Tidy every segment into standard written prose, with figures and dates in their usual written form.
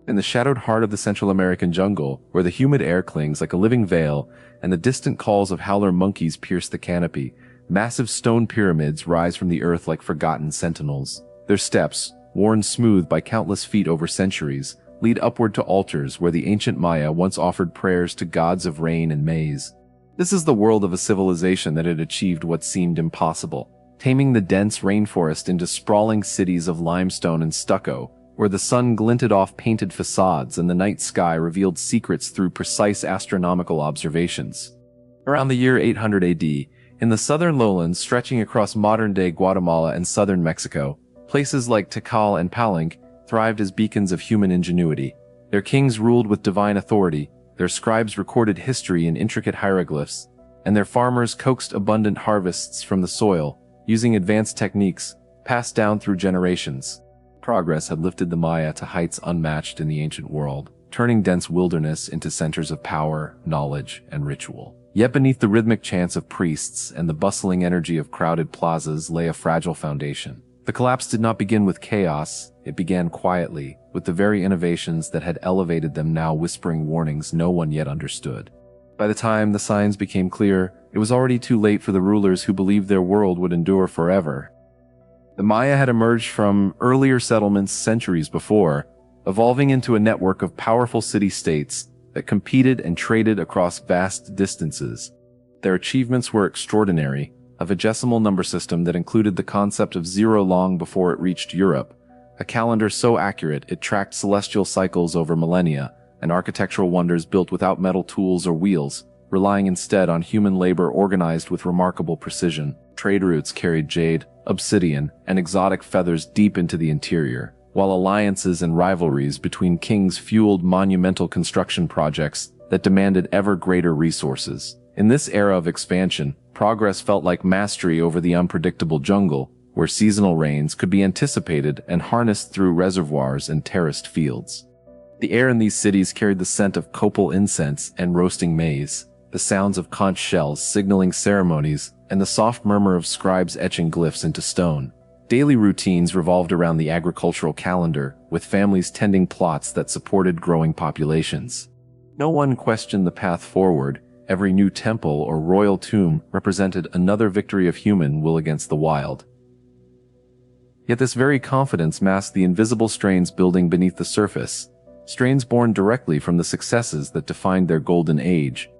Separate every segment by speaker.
Speaker 1: In the shadowed heart of the Central American jungle, where the humid air clings like a living veil and the distant calls of howler monkeys pierce the canopy, massive stone pyramids rise from the earth like forgotten sentinels. Their steps, worn smooth by countless feet over centuries, lead upward to altars where the ancient Maya once offered prayers to gods of rain and maize. This is the world of a civilization that had achieved what seemed impossible, taming the dense rainforest into sprawling cities of limestone and stucco, where the sun glinted off painted facades and the night sky revealed secrets through precise astronomical observations. Around the year 800 AD, in the southern lowlands stretching across modern-day Guatemala and southern Mexico, places like Tikal and Palenque thrived as beacons of human ingenuity. Their kings ruled with divine authority, their scribes recorded history in intricate hieroglyphs, and their farmers coaxed abundant harvests from the soil, using advanced techniques passed down through generations. Progress had lifted the Maya to heights unmatched in the ancient world, turning dense wilderness into centers of power, knowledge, and ritual. Yet beneath the rhythmic chants of priests and the bustling energy of crowded plazas lay a fragile foundation. The collapse did not begin with chaos, it began quietly, with the very innovations that had elevated them now whispering warnings no one yet understood. By the time the signs became clear, it was already too late for the rulers who believed their world would endure forever. The Maya had emerged from earlier settlements centuries before, evolving into a network of powerful city-states that competed and traded across vast distances. Their achievements were extraordinary, a vigesimal number system that included the concept of zero long before it reached Europe, a calendar so accurate it tracked celestial cycles over millennia, and architectural wonders built without metal tools or wheels, relying instead on human labor organized with remarkable precision. Trade routes carried jade, obsidian, and exotic feathers deep into the interior, while alliances and rivalries between kings fueled monumental construction projects that demanded ever greater resources. In this era of expansion, progress felt like mastery over the unpredictable jungle, where seasonal rains could be anticipated and harnessed through reservoirs and terraced fields. The air in these cities carried the scent of copal incense and roasting maize, the sounds of conch shells signaling ceremonies, and the soft murmur of scribes etching glyphs into stone. Daily routines revolved around the agricultural calendar, with families tending plots that supported growing populations. No one questioned the path forward. Every new temple or royal tomb represented another victory of human will against the wild. Yet this very confidence masked the invisible strains building beneath the surface, strains born directly from the successes that defined their golden age.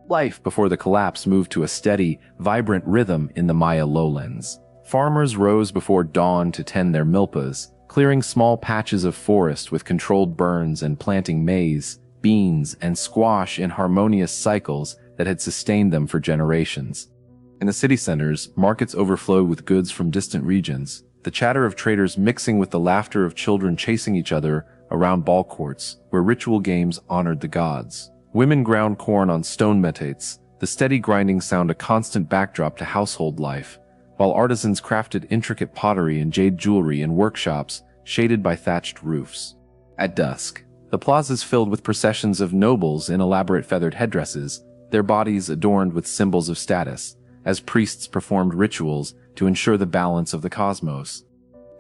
Speaker 1: Life before the collapse moved to a steady, vibrant rhythm in the Maya lowlands. Farmers rose before dawn to tend their milpas, clearing small patches of forest with controlled burns and planting maize, beans, and squash in harmonious cycles that had sustained them for generations. In the city centers, markets overflowed with goods from distant regions, the chatter of traders mixing with the laughter of children chasing each other around ball courts, where ritual games honored the gods. Women ground corn on stone metates, the steady grinding sound a constant backdrop to household life, while artisans crafted intricate pottery and jade jewelry in workshops shaded by thatched roofs. At dusk, the plazas filled with processions of nobles in elaborate feathered headdresses, their bodies adorned with symbols of status, as priests performed rituals to ensure the balance of the cosmos.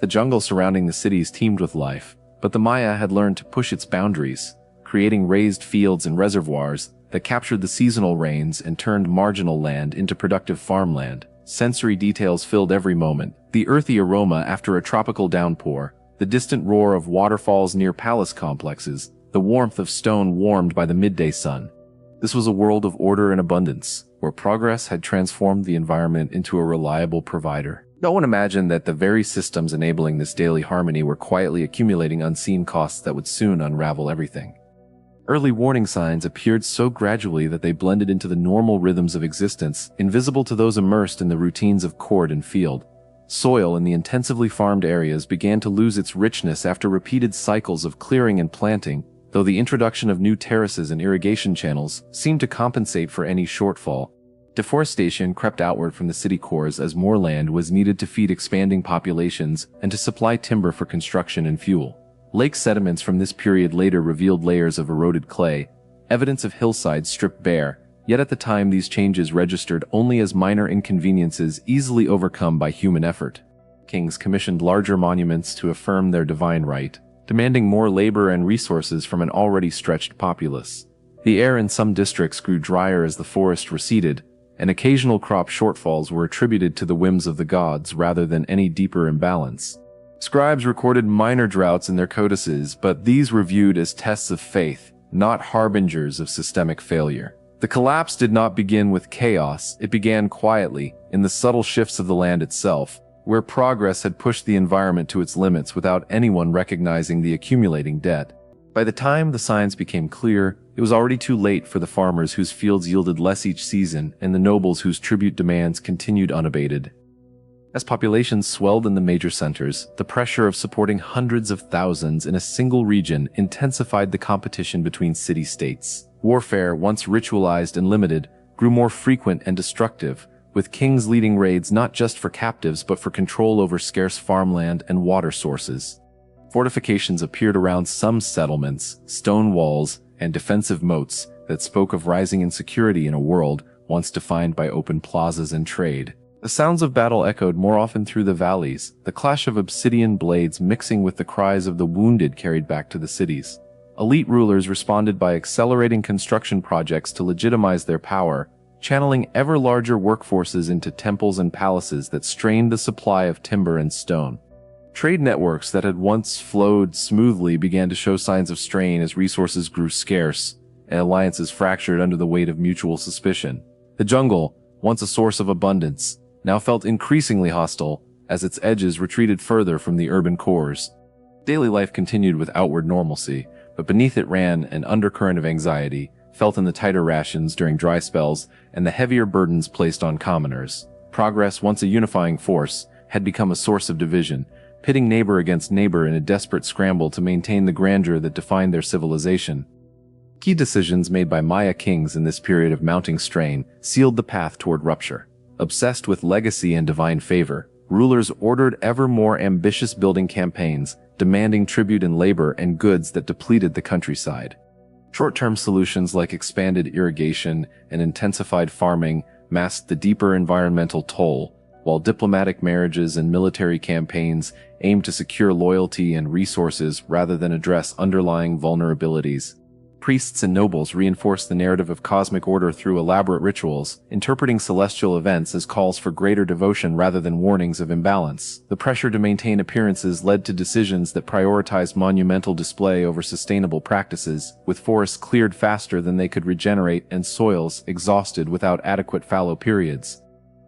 Speaker 1: The jungle surrounding the cities teemed with life, but the Maya had learned to push its boundaries, creating raised fields and reservoirs that captured the seasonal rains and turned marginal land into productive farmland. Sensory details filled every moment, the earthy aroma after a tropical downpour, the distant roar of waterfalls near palace complexes, the warmth of stone warmed by the midday sun. This was a world of order and abundance, where progress had transformed the environment into a reliable provider. No one imagined that the very systems enabling this daily harmony were quietly accumulating unseen costs that would soon unravel everything. Early warning signs appeared so gradually that they blended into the normal rhythms of existence, invisible to those immersed in the routines of court and field. Soil in the intensively farmed areas began to lose its richness after repeated cycles of clearing and planting, though the introduction of new terraces and irrigation channels seemed to compensate for any shortfall. Deforestation crept outward from the city cores as more land was needed to feed expanding populations and to supply timber for construction and fuel. Lake sediments from this period later revealed layers of eroded clay, evidence of hillsides stripped bare, yet at the time these changes registered only as minor inconveniences easily overcome by human effort. Kings commissioned larger monuments to affirm their divine right, demanding more labor and resources from an already stretched populace. The air in some districts grew drier as the forest receded, and occasional crop shortfalls were attributed to the whims of the gods rather than any deeper imbalance. Scribes recorded minor droughts in their codices, but these were viewed as tests of faith, not harbingers of systemic failure. The collapse did not begin with chaos, it began quietly, in the subtle shifts of the land itself, where progress had pushed the environment to its limits without anyone recognizing the accumulating debt. By the time the signs became clear, it was already too late for the farmers whose fields yielded less each season and the nobles whose tribute demands continued unabated. As populations swelled in the major centers, the pressure of supporting hundreds of thousands in a single region intensified the competition between city-states. Warfare, once ritualized and limited, grew more frequent and destructive, with kings leading raids not just for captives but for control over scarce farmland and water sources. Fortifications appeared around some settlements, stone walls, and defensive moats that spoke of rising insecurity in a world once defined by open plazas and trade. The sounds of battle echoed more often through the valleys, the clash of obsidian blades mixing with the cries of the wounded carried back to the cities. Elite rulers responded by accelerating construction projects to legitimize their power, channeling ever larger workforces into temples and palaces that strained the supply of timber and stone. Trade networks that had once flowed smoothly began to show signs of strain as resources grew scarce and alliances fractured under the weight of mutual suspicion. The jungle, once a source of abundance, now felt increasingly hostile as its edges retreated further from the urban cores. Daily life continued with outward normalcy, but beneath it ran an undercurrent of anxiety, felt in the tighter rations during dry spells and the heavier burdens placed on commoners. Progress, once a unifying force, had become a source of division, pitting neighbor against neighbor in a desperate scramble to maintain the grandeur that defined their civilization. Key decisions made by Maya kings in this period of mounting strain sealed the path toward rupture. Obsessed with legacy and divine favor, rulers ordered ever more ambitious building campaigns, demanding tribute in labor and goods that depleted the countryside. Short-term solutions like expanded irrigation and intensified farming masked the deeper environmental toll, while diplomatic marriages and military campaigns aimed to secure loyalty and resources rather than address underlying vulnerabilities. Priests and nobles reinforced the narrative of cosmic order through elaborate rituals, interpreting celestial events as calls for greater devotion rather than warnings of imbalance. The pressure to maintain appearances led to decisions that prioritized monumental display over sustainable practices, with forests cleared faster than they could regenerate and soils exhausted without adequate fallow periods.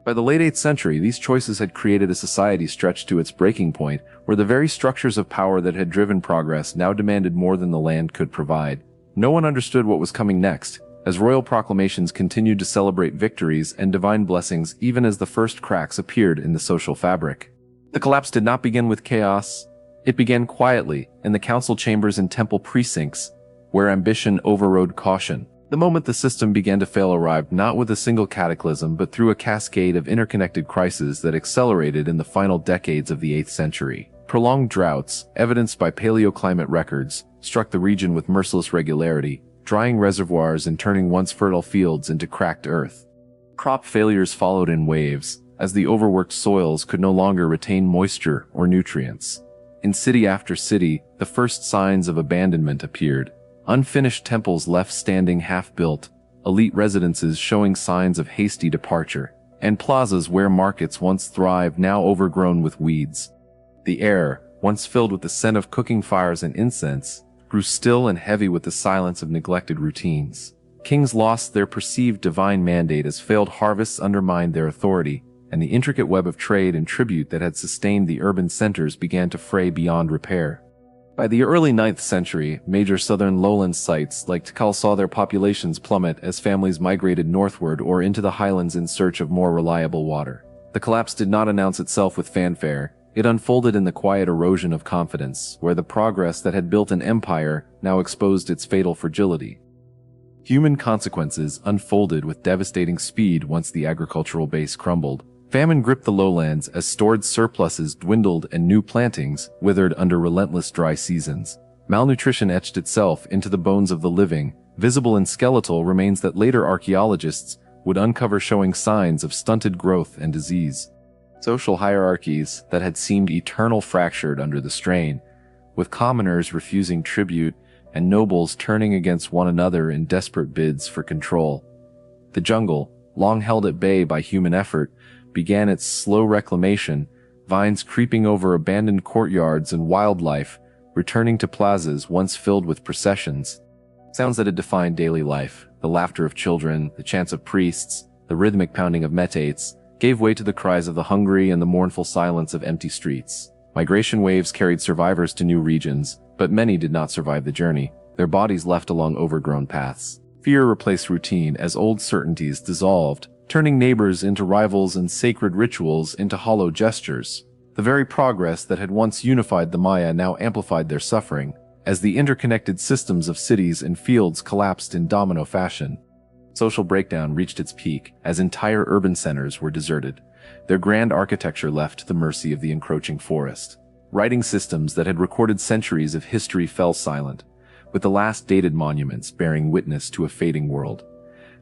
Speaker 1: By the late 8th century, these choices had created a society stretched to its breaking point, where the very structures of power that had driven progress now demanded more than the land could provide. No one understood what was coming next, as royal proclamations continued to celebrate victories and divine blessings even as the first cracks appeared in the social fabric. The collapse did not begin with chaos. It began quietly, in the council chambers and temple precincts, where ambition overrode caution. The moment the system began to fail arrived not with a single cataclysm but through a cascade of interconnected crises that accelerated in the final decades of the 8th century. Prolonged droughts, evidenced by paleoclimate records, struck the region with merciless regularity, drying reservoirs and turning once fertile fields into cracked earth. Crop failures followed in waves, as the overworked soils could no longer retain moisture or nutrients. In city after city, the first signs of abandonment appeared. Unfinished temples left standing half-built, elite residences showing signs of hasty departure, and plazas where markets once thrived now overgrown with weeds. The air, once filled with the scent of cooking fires and incense, grew still and heavy with the silence of neglected routines. Kings lost their perceived divine mandate as failed harvests undermined their authority, and the intricate web of trade and tribute that had sustained the urban centers began to fray beyond repair. By the early 9th century, major southern lowland sites like Tikal saw their populations plummet as families migrated northward or into the highlands in search of more reliable water. The collapse did not announce itself with fanfare. It unfolded in the quiet erosion of confidence, where the progress that had built an empire now exposed its fatal fragility. Human consequences unfolded with devastating speed once the agricultural base crumbled. Famine gripped the lowlands as stored surpluses dwindled and new plantings withered under relentless dry seasons. Malnutrition etched itself into the bones of the living, visible in skeletal remains that later archaeologists would uncover showing signs of stunted growth and disease. Social hierarchies that had seemed eternal fractured under the strain, with commoners refusing tribute and nobles turning against one another in desperate bids for control. The jungle, long held at bay by human effort, began its slow reclamation, vines creeping over abandoned courtyards and wildlife, returning to plazas once filled with processions. Sounds that had defined daily life, the laughter of children, the chants of priests, the rhythmic pounding of metates, gave way to the cries of the hungry and the mournful silence of empty streets. Migration waves carried survivors to new regions, but many did not survive the journey, their bodies left along overgrown paths. Fear replaced routine as old certainties dissolved, turning neighbors into rivals and sacred rituals into hollow gestures. The very progress that had once unified the Maya now amplified their suffering, as the interconnected systems of cities and fields collapsed in domino fashion. Social breakdown reached its peak as entire urban centers were deserted, their grand architecture left to the mercy of the encroaching forest. Writing systems that had recorded centuries of history fell silent, with the last dated monuments bearing witness to a fading world.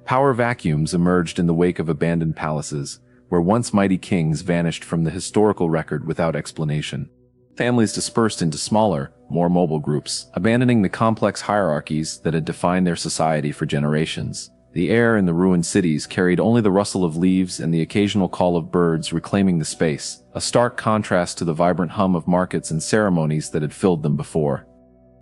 Speaker 1: Power vacuums emerged in the wake of abandoned palaces, where once mighty kings vanished from the historical record without explanation. Families dispersed into smaller, more mobile groups, abandoning the complex hierarchies that had defined their society for generations. The air in the ruined cities carried only the rustle of leaves and the occasional call of birds reclaiming the space, a stark contrast to the vibrant hum of markets and ceremonies that had filled them before.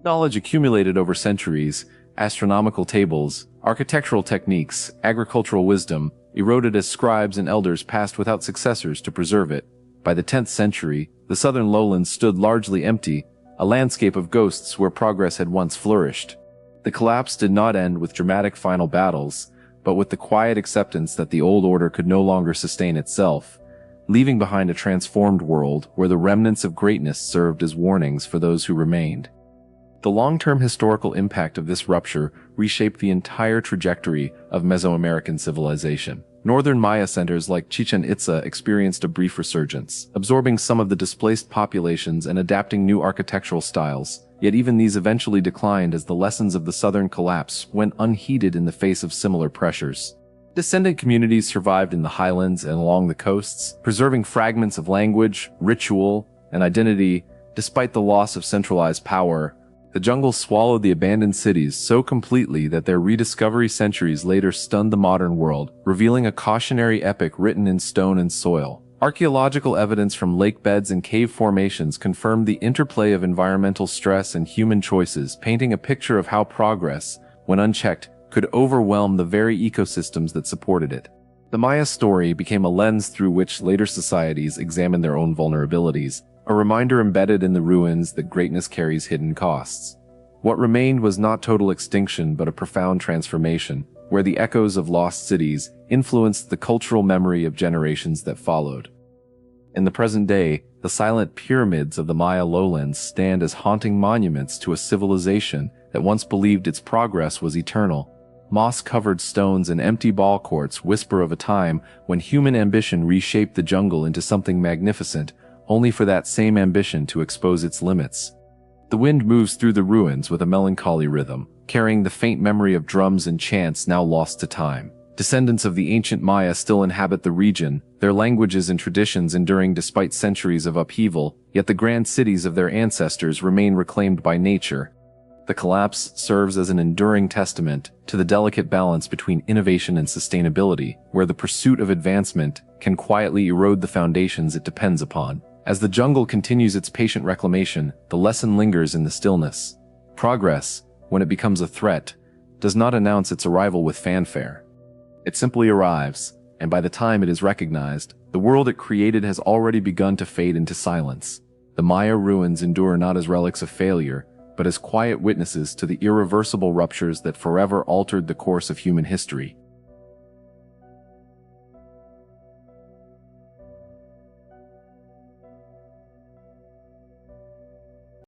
Speaker 1: Knowledge accumulated over centuries, astronomical tables, architectural techniques, agricultural wisdom, eroded as scribes and elders passed without successors to preserve it. By the 10th century, the southern lowlands stood largely empty, a landscape of ghosts where progress had once flourished. The collapse did not end with dramatic final battles, but with the quiet acceptance that the old order could no longer sustain itself, leaving behind a transformed world where the remnants of greatness served as warnings for those who remained. The long-term historical impact of this rupture reshaped the entire trajectory of Mesoamerican civilization. Northern Maya centers like Chichen Itza experienced a brief resurgence, absorbing some of the displaced populations and adapting new architectural styles. Yet even these eventually declined as the lessons of the southern collapse went unheeded in the face of similar pressures. Descendant communities survived in the highlands and along the coasts, preserving fragments of language, ritual, and identity despite the loss of centralized power. The jungle swallowed the abandoned cities so completely that their rediscovery centuries later stunned the modern world, revealing a cautionary epic written in stone and soil. Archaeological evidence from lake beds and cave formations confirmed the interplay of environmental stress and human choices, painting a picture of how progress, when unchecked, could overwhelm the very ecosystems that supported it. The Maya story became a lens through which later societies examined their own vulnerabilities, a reminder embedded in the ruins that greatness carries hidden costs. What remained was not total extinction but a profound transformation, where the echoes of lost cities influenced the cultural memory of generations that followed. In the present day, the silent pyramids of the Maya lowlands stand as haunting monuments to a civilization that once believed its progress was eternal. Moss-covered stones and empty ball courts whisper of a time when human ambition reshaped the jungle into something magnificent, only for that same ambition to expose its limits. The wind moves through the ruins with a melancholy rhythm, carrying the faint memory of drums and chants now lost to time. Descendants of the ancient Maya still inhabit the region, their languages and traditions enduring despite centuries of upheaval, yet the grand cities of their ancestors remain reclaimed by nature. The collapse serves as an enduring testament to the delicate balance between innovation and sustainability, where the pursuit of advancement can quietly erode the foundations it depends upon. As the jungle continues its patient reclamation, the lesson lingers in the stillness. Progress, when it becomes a threat, does not announce its arrival with fanfare. It simply arrives, and by the time it is recognized, the world it created has already begun to fade into silence. The Maya ruins endure not as relics of failure, but as quiet witnesses to the irreversible ruptures that forever altered the course of human history.